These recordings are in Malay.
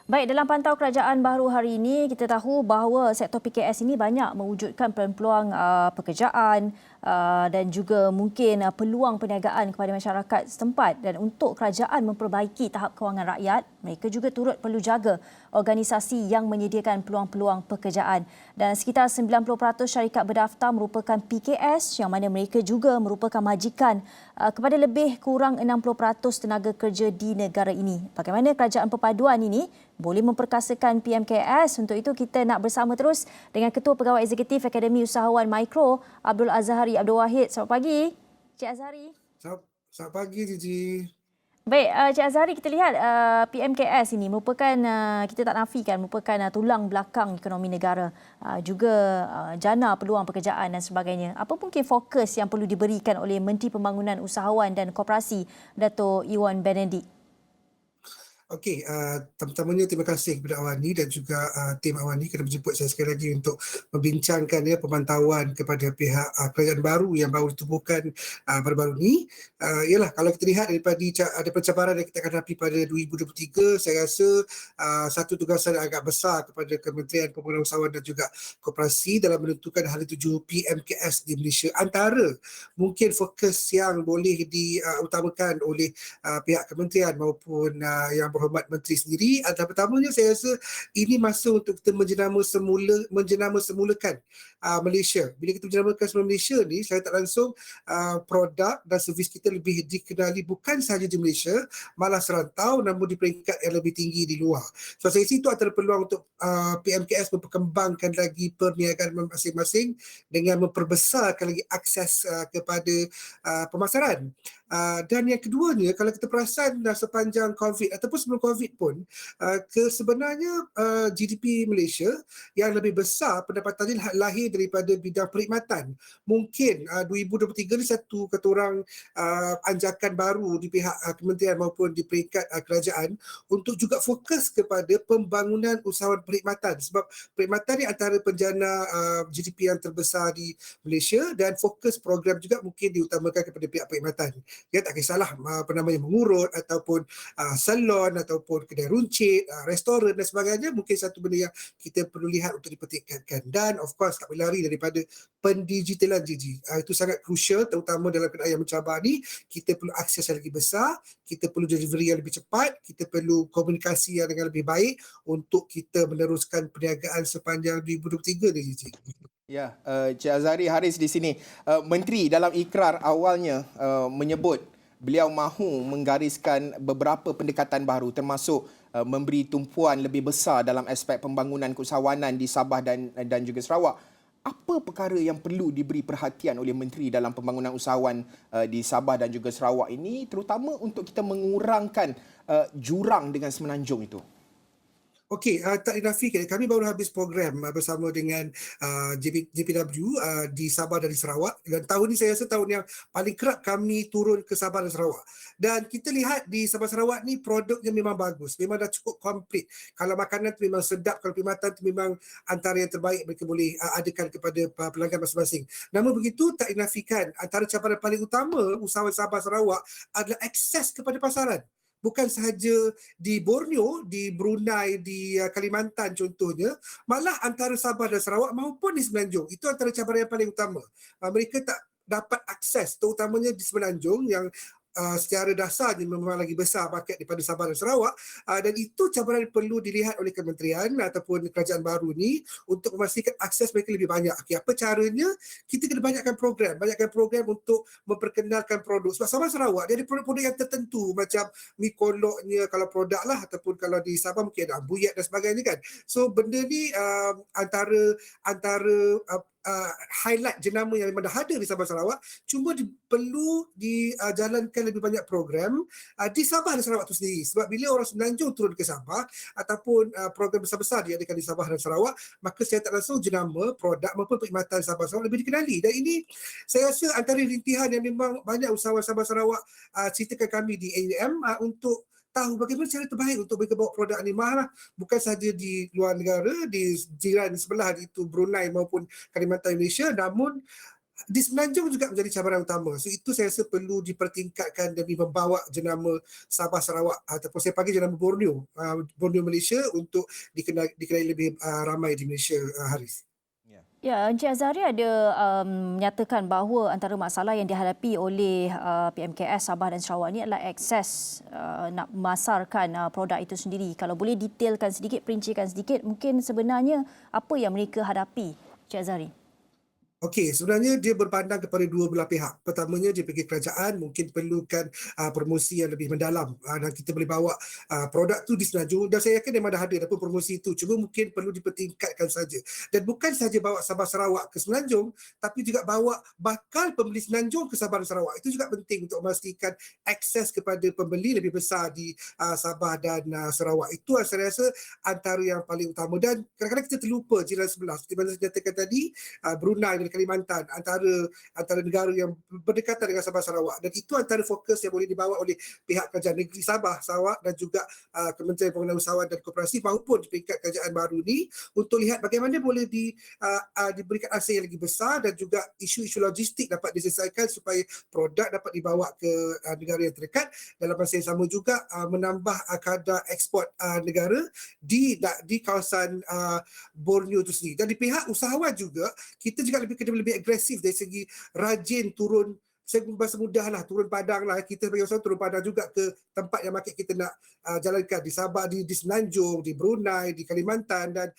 Baik, dalam pantau kerajaan baru hari ini, kita tahu bahawa sektor PKS ini banyak mewujudkan peluang pekerjaan dan juga mungkin peluang perniagaan kepada masyarakat setempat. Dan untuk kerajaan memperbaiki tahap kewangan rakyat, mereka juga turut perlu jaga organisasi yang menyediakan peluang-peluang pekerjaan. Dan sekitar 90% syarikat berdaftar merupakan PKS yang mana mereka juga merupakan majikan kepada lebih kurang 60% tenaga kerja di negara ini. Bagaimana kerajaan perpaduan ini boleh memperkasakan PMKS? Untuk itu kita nak bersama terus dengan Ketua Pegawai Eksekutif Akademi Usahawan Mikro, Abdul Azhari Abdul Wahid. Selamat pagi, Cik Azhari. Selamat pagi, Gigi. Baik, Cik Azhari, kita lihat PMKS ini merupakan, kita tak nafikan, merupakan tulang belakang ekonomi negara, juga jana peluang pekerjaan dan sebagainya. Apa mungkin fokus yang perlu diberikan oleh Menteri Pembangunan Usahawan dan Koperasi, Dato' Iwan Benedict? Okey, pertamanya terima kasih kepada Awani dan juga tim Awani kerana menjemput saya sekali lagi untuk membincangkan pemantauan kepada pihak kerajaan baru yang baru ditubuhkan baru-baru ni. Ialah kalau kita lihat daripada ada pencapaian yang kita akan hadapi pada 2023, saya rasa satu tugasan yang agak besar kepada Kementerian Pembangunan Usahawan dan juga Koperasi dalam menentukan hari tuju PMKS di Malaysia. Antara mungkin fokus yang boleh diutamakan oleh pihak kementerian maupun yang berhormat menteri sendiri adalah pertamanya saya rasa ini masa untuk kita menjenama semulakan Malaysia. Bila kita menjenamakan semula Malaysia ni, saya tak langsung produk dan servis kita lebih dikenali bukan sahaja di Malaysia, malah serantau namun di peringkat yang lebih tinggi di luar. So saya rasa itu antara peluang untuk PMKS memperkembangkan lagi perniagaan masing-masing dengan memperbesarkan lagi akses kepada pemasaran. Dan yang keduanya, kalau kita perasan sepanjang COVID ataupun sebelum COVID pun, sebenarnya GDP Malaysia yang lebih besar pendapatannya lahir daripada bidang perkhidmatan. Mungkin 2023 ni satu kata orang anjakan baru di pihak kementerian maupun di peringkat kerajaan untuk juga fokus kepada pembangunan usahawan perkhidmatan, sebab perkhidmatan ni antara penjana GDP yang terbesar di Malaysia dan fokus program juga mungkin diutamakan kepada pihak perkhidmatan. Ya, tak kisahlah mengurut ataupun salon ataupun kedai runcit, restoran dan sebagainya, mungkin satu benda yang kita perlu lihat untuk dipertingkatkan. Dan of course tak boleh lari daripada pendigitalan, Gigi. Itu sangat crucial, terutama dalam keadaan yang mencabar ni. Kita perlu akses yang lebih besar, kita perlu delivery yang lebih cepat, kita perlu komunikasi yang dengan lebih baik untuk kita meneruskan perniagaan sepanjang 2023 ni, Gigi. Ya, Cik Azhari Haris di sini. Menteri dalam ikrar awalnya menyebut beliau mahu menggariskan beberapa pendekatan baru termasuk memberi tumpuan lebih besar dalam aspek pembangunan keusahawanan di Sabah dan juga Sarawak. Apa perkara yang perlu diberi perhatian oleh Menteri dalam pembangunan usahawan di Sabah dan juga Sarawak ini, terutama untuk kita mengurangkan jurang dengan semenanjung itu? Okey, tak dinafikan, kami baru habis program bersama dengan JPW di Sabah dan di Sarawak, dan tahun ni saya rasa tahun yang paling kerap kami turun ke Sabah dan Sarawak. Dan kita lihat di Sabah Sarawak ni produknya memang bagus, memang dah cukup komplit. Kalau makanan tu memang sedap, kalau perkhidmatan tu memang antara yang terbaik mereka boleh adakan kepada pelanggan masing-masing. Namun begitu, tak dinafikan antara cabaran paling utama usahawan Sabah Sarawak adalah akses kepada pasaran. Bukan sahaja di Borneo, di Brunei, di Kalimantan contohnya, malah antara Sabah dan Sarawak maupun di Semenanjung. Itu antara cabaran yang paling utama. Mereka tak dapat akses, terutamanya di Semenanjung yang secara dasarnya memang lagi besar market daripada Sabah dan Sarawak, dan itu cabaran yang perlu dilihat oleh kementerian ataupun kerajaan baru ni untuk memastikan akses mereka lebih banyak. Okay, apa caranya? Kita kena banyakkan program untuk memperkenalkan produk. Sebab Sabah Sarawak dia ada produk-produk yang tertentu, macam mi koloknya kalau produk lah, ataupun kalau di Sabah mungkin ada ambuyat dan sebagainya kan. So benda ni antara highlight jenama yang memang dah ada di Sabah Sarawak, cuma perlu dijalankan lebih banyak program di Sabah dan Sarawak itu sendiri. Sebab bila orang Semenanjung turun ke Sabah ataupun program besar-besar diadakan di Sabah dan Sarawak, maka saya tak langsung jenama produk maupun perkhidmatan Sabah Sarawak lebih dikenali. Dan ini saya rasa antara rintihan yang memang banyak usahawan Sabah Sarawak ceritakan kami di AUM untuk tahu bagaimana cara terbaik untuk mereka bawa produk ni. Malah bukan sahaja di luar negara, di jiran sebelah itu Brunei maupun Kalimantan Malaysia, namun Di Semenanjung juga menjadi cabaran utama. So itu saya rasa perlu dipertingkatkan demi membawa jenama Sabah Sarawak ataupun saya panggil jenama Borneo, Borneo Malaysia untuk dikenali lebih ramai di Malaysia, Haris. Ya, Encik Azhari ada menyatakan bahawa antara masalah yang dihadapi oleh PMKS Sabah dan Sarawak ini adalah akses nak memasarkan produk itu sendiri. Kalau boleh detailkan sedikit, perincikan sedikit, mungkin sebenarnya apa yang mereka hadapi, Encik Azhari? Okey, sebenarnya dia berpandang kepada dua belah pihak. Pertamanya dia pergi kerajaan mungkin perlukan promosi yang lebih mendalam dan kita boleh bawa produk tu di Semenanjung dan saya yakin memang dah ada dapur promosi itu. Cuma mungkin perlu dipertingkatkan saja. Dan bukan saja bawa Sabah Sarawak ke Semenanjung tapi juga bawa bakal pembeli Semenanjung ke Sabah dan Sarawak. Itu juga penting untuk memastikan akses kepada pembeli lebih besar di Sabah dan Sarawak. Itu saya rasa antara yang paling utama dan kadang-kadang kita terlupa jiran sebelah. Seperti mana saya nyatakan tadi, Brunei dan Kalimantan antara negara yang berdekatan dengan Sabah Sarawak dan itu antara fokus yang boleh dibawa oleh pihak kerajaan negeri Sabah Sarawak dan juga Kementerian Pengenalan Usahawan dan Koperasi maupun di peringkat kerajaan baru ni untuk lihat bagaimana boleh diberikan akses yang lagi besar dan juga isu-isu logistik dapat diselesaikan supaya produk dapat dibawa ke negara yang terdekat. Dalam masa yang sama juga menambah kadar ekspor negara di kawasan Borneo itu sendiri. Dan di pihak usahawan juga kita juga kena lebih agresif dari segi rajin turun, saya bahasa mudah lah, turun padang lah. Kita sebagai usahawan turun padang juga ke tempat yang market kita nak jalankan di Sabah, di Semenanjung, di Brunei, di Kalimantan dan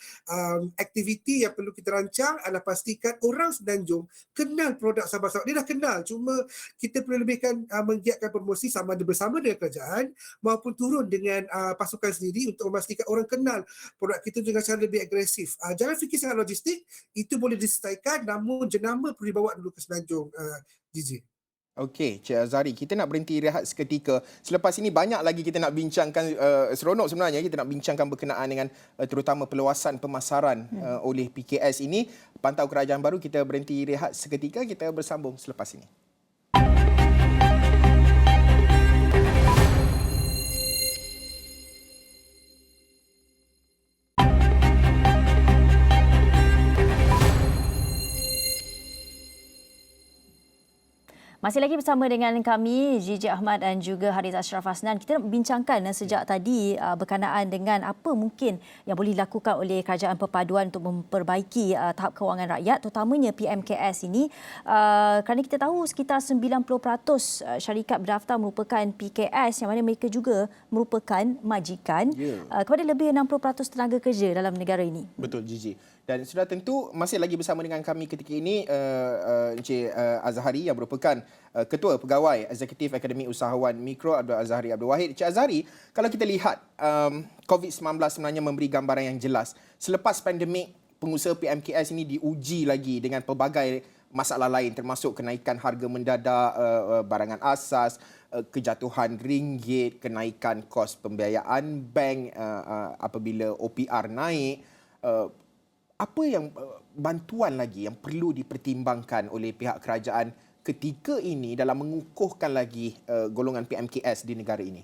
aktiviti yang perlu kita rancang adalah pastikan orang Semenanjung kenal produk Sabah Sarawak. Dia dah kenal, cuma kita perlu lebihkan menggiatkan promosi sama ada bersama dengan kerajaan maupun turun dengan pasukan sendiri untuk memastikan orang kenal produk kita dengan cara lebih agresif. Jangan fikir sangat logistik, itu boleh diselesaikan namun jenama perlu dibawa dulu ke Semenanjung, Gigi. Okey, Cik Azhari, kita nak berhenti rehat seketika. Selepas ini banyak lagi kita nak bincangkan, seronok sebenarnya kita nak bincangkan berkenaan dengan terutama perluasan pemasaran oleh PKS ini. Pantau Kerajaan Baru, kita berhenti rehat seketika, kita bersambung selepas ini. Masih lagi bersama dengan kami, Gigi Ahmad dan juga Haris Ashraf Hasnan. Kita nak bincangkan sejak tadi berkenaan dengan apa mungkin yang boleh dilakukan oleh Kerajaan Perpaduan untuk memperbaiki tahap kewangan rakyat, terutamanya PMKS ini. Kerana kita tahu sekitar 90% syarikat berdaftar merupakan PKS yang mana mereka juga merupakan majikan kepada lebih 60% tenaga kerja dalam negara ini. Betul, Gigi. Dan sudah tentu masih lagi bersama dengan kami ketika ini Encik Azhari yang merupakan Ketua Pegawai Eksekutif Akademi Usahawan Mikro Abdul Azhari Abdul Wahid. Encik Azhari, kalau kita lihat COVID-19 sebenarnya memberi gambaran yang jelas. Selepas pandemik, pengusaha PMKS ini diuji lagi dengan pelbagai masalah lain termasuk kenaikan harga mendadak barangan asas, kejatuhan ringgit, kenaikan kos pembiayaan bank apabila OPR naik. Apa yang bantuan lagi yang perlu dipertimbangkan oleh pihak kerajaan ketika ini dalam mengukuhkan lagi golongan PMKS di negara ini?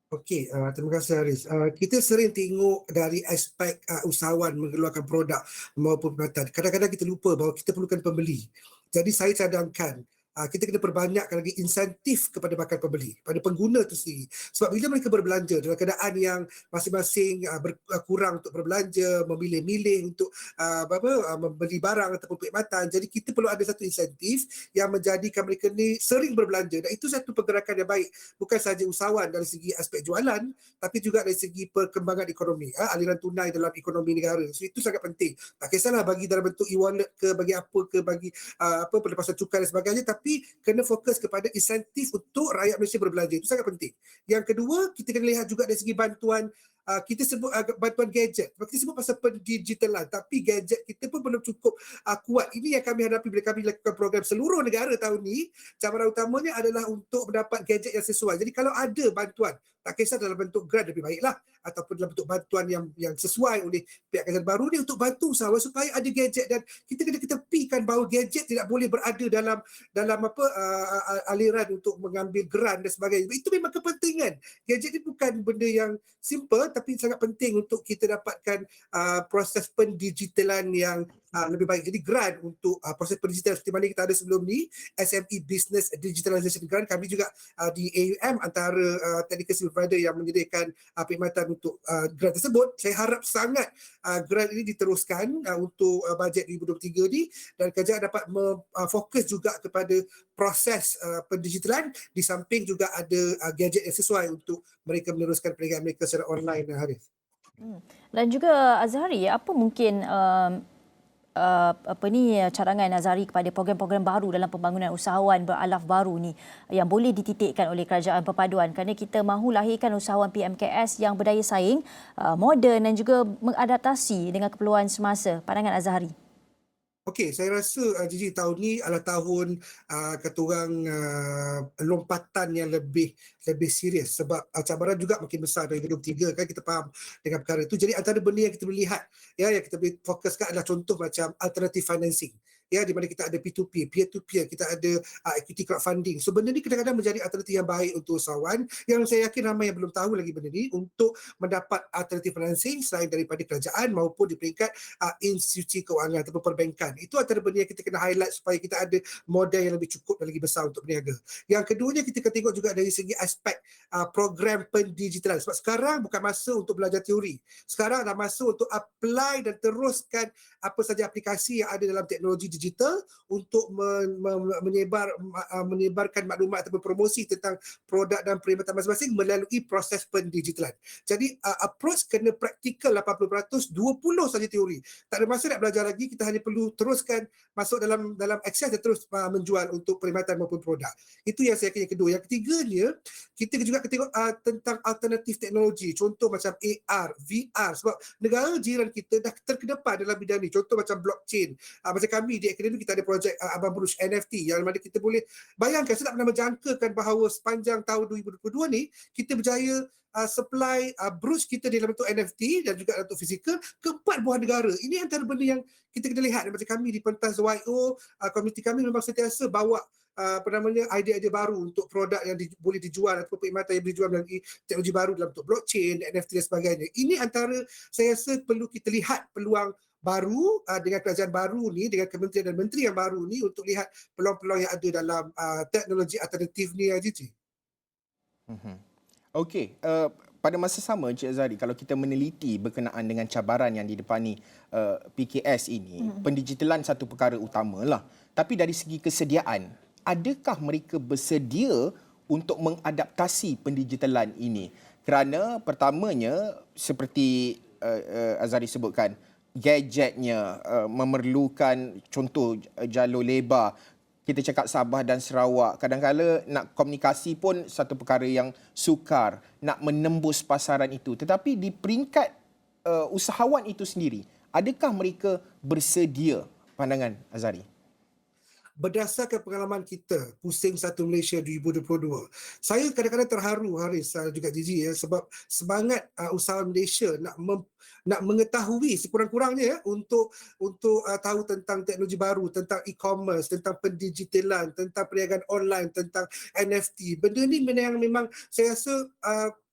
Okey, terima kasih Haris. Kita sering tengok dari aspek usahawan mengeluarkan produk maupun perkhidmatan. Kadang-kadang kita lupa bahawa kita perlukan pembeli. Jadi saya cadangkan kita kena perbanyakkan lagi insentif kepada bakal pembeli, pada pengguna itu sendiri. Sebab bila mereka berbelanja dalam keadaan yang masing-masing kurang untuk berbelanja, memilih-milih untuk membeli barang ataupun perkhidmatan, jadi kita perlu ada satu insentif yang menjadikan mereka ni sering berbelanja dan itu satu pergerakan yang baik. Bukan sahaja usahawan dari segi aspek jualan, tapi juga dari segi perkembangan ekonomi, aliran tunai dalam ekonomi negara. So itu sangat penting. Tak kisahlah bagi dalam bentuk e-wallet ke, bagi apa ke, bagi pelepasan cukai dan sebagainya, tapi kena fokus kepada insentif untuk rakyat Malaysia berbelanja. Itu sangat penting. Yang kedua, kita kena lihat juga dari segi bantuan, kita sebut bantuan gadget. Kita sebut pasal pendigitalan, tapi gadget kita pun belum cukup kuat. Ini yang kami hadapi bila kami lakukan program seluruh negara tahun ini. Cabaran utamanya adalah untuk mendapat gadget yang sesuai. Jadi kalau ada bantuan, tak kisah dalam bentuk grant lebih baiklah ataupun dalam bentuk bantuan yang sesuai oleh pihak kerajaan baru ni untuk bantu usahawan supaya ada gadget dan kita kena ketepikan bahawa gadget tidak boleh berada dalam aliran untuk mengambil grant dan sebagainya. Itu memang kepentingan. Gadget ni bukan benda yang simple tapi sangat penting untuk kita dapatkan proses pendigitalan yang lebih baik. Jadi grant untuk proses pendigital seperti mana kita ada sebelum ni, SME Business Digitalization Grant, kami juga di AUM antara technical service provider yang menyediakan perkhidmatan untuk grant tersebut. Saya harap sangat grant ini diteruskan untuk bajet 2023 ni, dan kerajaan dapat fokus juga kepada proses pendigitalan di samping juga ada gadget yang sesuai untuk mereka meneruskan perniagaan mereka secara online, Harith. Dan juga Azhari, apa mungkin cadangan Azhari kepada program-program baru dalam pembangunan usahawan beralaf baru ni yang boleh dititikkan oleh kerajaan perpaduan, kerana kita mahu lahirkan usahawan PMKS yang berdaya saing, moden dan juga mengadaptasi dengan keperluan semasa. Pandangan Azhari. Okey, saya rasa Gigi, tahun ni adalah tahun kata orang lompatan yang lebih serius, sebab cabaran juga makin besar dari 2023 kan, kita faham dengan perkara itu. Jadi antara benda yang kita boleh lihat yang kita boleh fokuskan adalah contoh macam alternative financing. Di mana kita ada P2P, peer to peer, kita ada equity crowdfunding. So benda ni kadang-kadang menjadi alternatif yang baik untuk usahawan, yang saya yakin ramai yang belum tahu lagi benda ni, untuk mendapat alternatif financing selain daripada kerajaan maupun di peringkat institusi kewangan ataupun perbankan. Itu antara benda yang kita kena highlight supaya kita ada modal yang lebih cukup dan lagi besar untuk berniaga. Yang keduanya, kita kena tengok juga dari segi aspek program pendigitalan. Sebab sekarang bukan masa untuk belajar teori. Sekarang adalah masa untuk apply dan teruskan apa saja aplikasi yang ada dalam teknologi digital untuk menyebarkan maklumat ataupun promosi tentang produk dan perkhidmatan masing-masing melalui proses pendigitalan. Jadi approach kena praktikal 80%, 20% saja teori. Tak ada masa nak belajar lagi, kita hanya perlu teruskan masuk dalam akses dan terus menjual untuk perkhidmatan maupun produk. Itu yang saya kira yang kedua. Yang ketiganya, kita juga tengok tentang alternatif teknologi. Contoh macam AR, VR, sebab negara jiran kita dah terkedepan dalam bidang ni. Contoh macam blockchain. Macam kami di akademi, kita ada projek Abang Bruce NFT yang mana kita boleh bayangkan, saya tak pernah menjangkakan bahawa sepanjang tahun 2022 ni kita berjaya supply brooch kita dalam bentuk NFT dan juga dalam bentuk fizikal ke 4 buah negara. Ini antara benda yang kita kena lihat. Macam kami di pentas YO, komuniti kami memang sentiasa bawa idea-idea baru untuk produk yang boleh dijual atau perkhidmatan yang boleh dijual melalui teknologi baru dalam bentuk blockchain, NFT dan sebagainya. Ini antara, saya rasa perlu kita lihat peluang baru dengan kerajaan baru ni, dengan kementerian dan menteri yang baru ni, untuk lihat peluang-peluang yang ada dalam teknologi alternatif ni, Gigi. Okey, pada masa sama Encik Azhari, kalau kita meneliti berkenaan dengan cabaran yang didepani PKS ini, pendigitalan satu perkara utamalah. Tapi dari segi kesediaan, adakah mereka bersedia untuk mengadaptasi pendigitalan ini? Kerana pertamanya, seperti Azhari sebutkan, gadgetnya memerlukan contoh jalur lebar. Kita cakap Sabah dan Sarawak, kadang-kadang nak komunikasi pun satu perkara yang sukar, nak menembus pasaran itu. Tetapi di peringkat usahawan itu sendiri, adakah mereka bersedia? Pandangan Azhari. Berdasarkan pengalaman kita, Pusing Satu Malaysia 2022, saya kadang-kadang terharu, Haris, juga Gigi, sebab semangat usahawan Malaysia nak mengetahui sekurang-kurangnya untuk tahu tentang teknologi baru, tentang e-commerce, tentang pendigitalan, tentang perniagaan online, tentang NFT. Benda ni yang memang saya rasa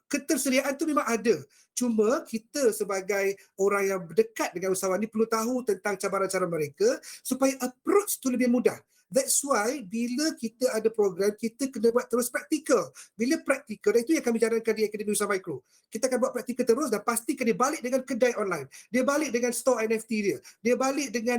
ketersediaan tu memang ada. Cuma kita sebagai orang yang berdekat dengan usahawan ni perlu tahu tentang cabaran-cabaran mereka supaya approach tu lebih mudah. That's why bila kita ada program, kita kena buat terus praktikal. Bila praktikal, dan itu yang kami jalankan di Akademi Usaha Mikro. Kita akan buat praktikal terus dan pastikan dia balik dengan kedai online. Dia balik dengan store NFT dia. Dia balik dengan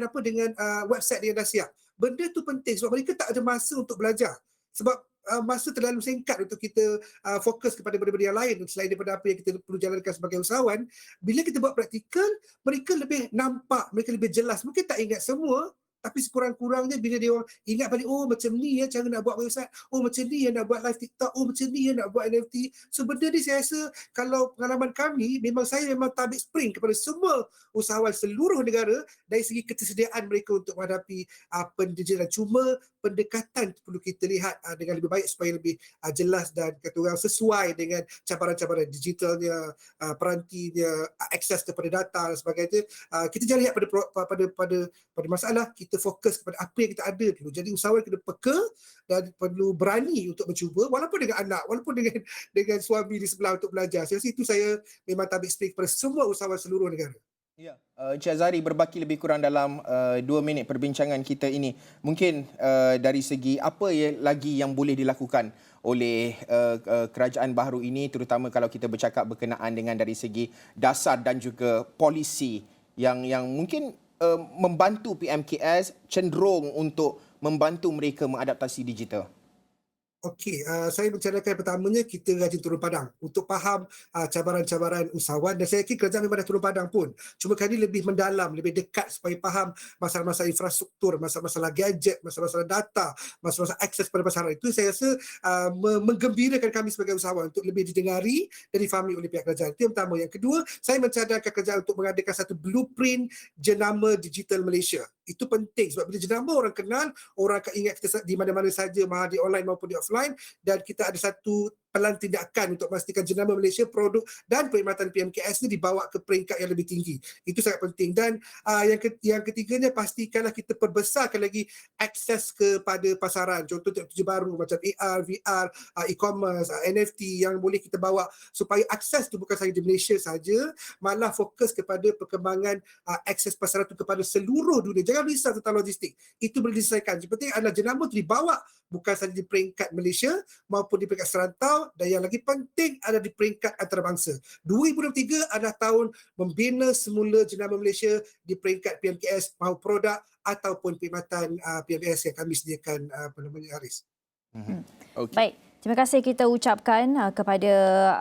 website dia dah siap. Benda tu penting sebab mereka tak ada masa untuk belajar. Sebab masa terlalu singkat untuk kita fokus kepada benda-benda yang lain selain daripada apa yang kita perlu jalankan sebagai usahawan. Bila kita buat praktikal, mereka lebih nampak, mereka lebih jelas. Mungkin tak ingat semua, tapi sekurang-kurangnya bila dia orang ingat balik, oh macam ni ya cara nak buat website, oh macam ni ya nak buat live TikTok, oh macam ni ya nak buat NFT. So benda ni saya rasa, kalau pengalaman kami, saya memang tabik spring kepada semua usahawan seluruh negara dari segi ketersediaan mereka untuk menghadapi pendigitalan. Cuma pendekatan perlu kita lihat dengan lebih baik supaya lebih jelas dan kata orang sesuai dengan cabaran-cabaran digitalnya, perantinya, akses kepada data dan sebagainya. Kita jangan lihat pada masalah, kita fokus kepada apa yang kita ada dulu. Jadi usahawan kena peka dan perlu berani untuk mencuba, walaupun dengan anak, walaupun dengan suami di sebelah untuk belajar. Saya rasa itu saya memang tabik speak kepada semua usahawan seluruh negara. Ya, Encik Azhari, berbaki lebih kurang dalam 2 minit perbincangan kita ini. Mungkin dari segi apa lagi yang boleh dilakukan oleh kerajaan baharu ini, terutama kalau kita bercakap berkenaan dengan dari segi dasar dan juga polisi yang mungkin membantu PMKS cenderung untuk membantu mereka mengadaptasi digital. Okey, saya mencadangkan pertamanya kita rajin turun padang untuk faham cabaran-cabaran usahawan dan saya yakin kerajaan memang dah turun padang pun. Cuma kali lebih mendalam, lebih dekat supaya faham masalah-masalah infrastruktur, masalah-masalah gadget, masalah-masalah data, masalah-masalah akses pada pasaran. Itu saya rasa menggembirakan kami sebagai usahawan untuk lebih didengari dan difahami oleh pihak kerajaan. Itu yang pertama. Yang kedua, saya mencadangkan kerajaan untuk mengadakan satu blueprint jenama digital Malaysia. Itu penting sebab bila jenama orang kenal, orang akan ingat kita di mana-mana saja, maha di online maupun di offline, dan kita ada satu pelan tindakan untuk memastikan jenama Malaysia, produk dan perkhidmatan PMKS ni dibawa ke peringkat yang lebih tinggi. Itu sangat penting. Dan yang ketiganya, pastikanlah kita perbesarkan lagi akses kepada pasaran. Contoh teknologi baru macam AR, VR, e-commerce, NFT yang boleh kita bawa supaya akses tu bukan sahaja di Malaysia saja, malah fokus kepada perkembangan akses pasaran tu kepada seluruh dunia. Jangan risau tentang logistik. Itu boleh diselesaikan. Yang penting adalah jenama tu dibawa bukan sahaja di peringkat Malaysia maupun di peringkat serantau, dan yang lagi penting ada di peringkat antarabangsa. 2023 adalah tahun membina semula jenama Malaysia di peringkat PMKS, mahu produk ataupun perkhidmatan PMKS yang kami sediakan, Haris. Okey. Baik, terima kasih kita ucapkan kepada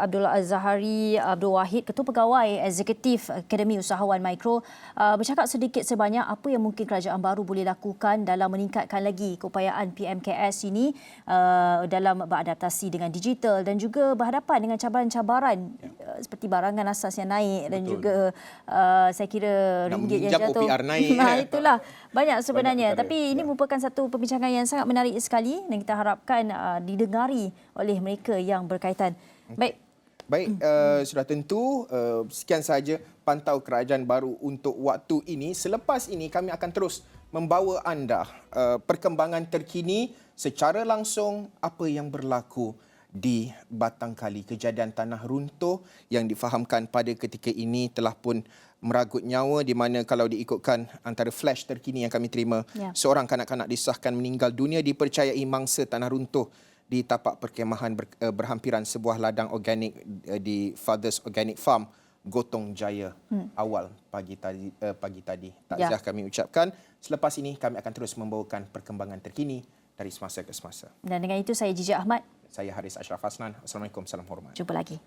Abdul Azhari Abdul Wahid, Ketua Pegawai Eksekutif Akademi Usahawan Mikro, bercakap sedikit sebanyak apa yang mungkin kerajaan baru boleh lakukan dalam meningkatkan lagi keupayaan PMKS ini dalam beradaptasi dengan digital dan juga berhadapan dengan cabaran-cabaran seperti barangan asas yang naik. Betul. Dan juga saya kira ringgit yang jatuh. OPR naik. Itulah banyak sebenarnya. Banyak perkara. Tapi ini merupakan satu perbincangan yang sangat menarik sekali dan kita harapkan didengari oleh mereka yang berkaitan. Baik. Baik, sudah tentu sekian sahaja pantau kerajaan baru untuk waktu ini. Selepas ini kami akan terus membawa anda perkembangan terkini secara langsung apa yang berlaku di Batang Kali. Kejadian tanah runtuh yang difahamkan pada ketika ini telah pun meragut nyawa, di mana kalau diikutkan antara flash terkini yang kami terima, seorang kanak-kanak disahkan meninggal dunia dipercayai mangsa tanah runtuh di tapak perkemahan berhampiran sebuah ladang organik di Fathers Organic Farm, Gotong Jaya awal pagi tadi. Takziah kami ucapkan. Selepas ini kami akan terus membawakan perkembangan terkini dari semasa ke semasa. Dan dengan itu saya Jijak Ahmad. Saya Haris Ashraf Hasnan. Assalamualaikum, salam hormat. Jumpa lagi.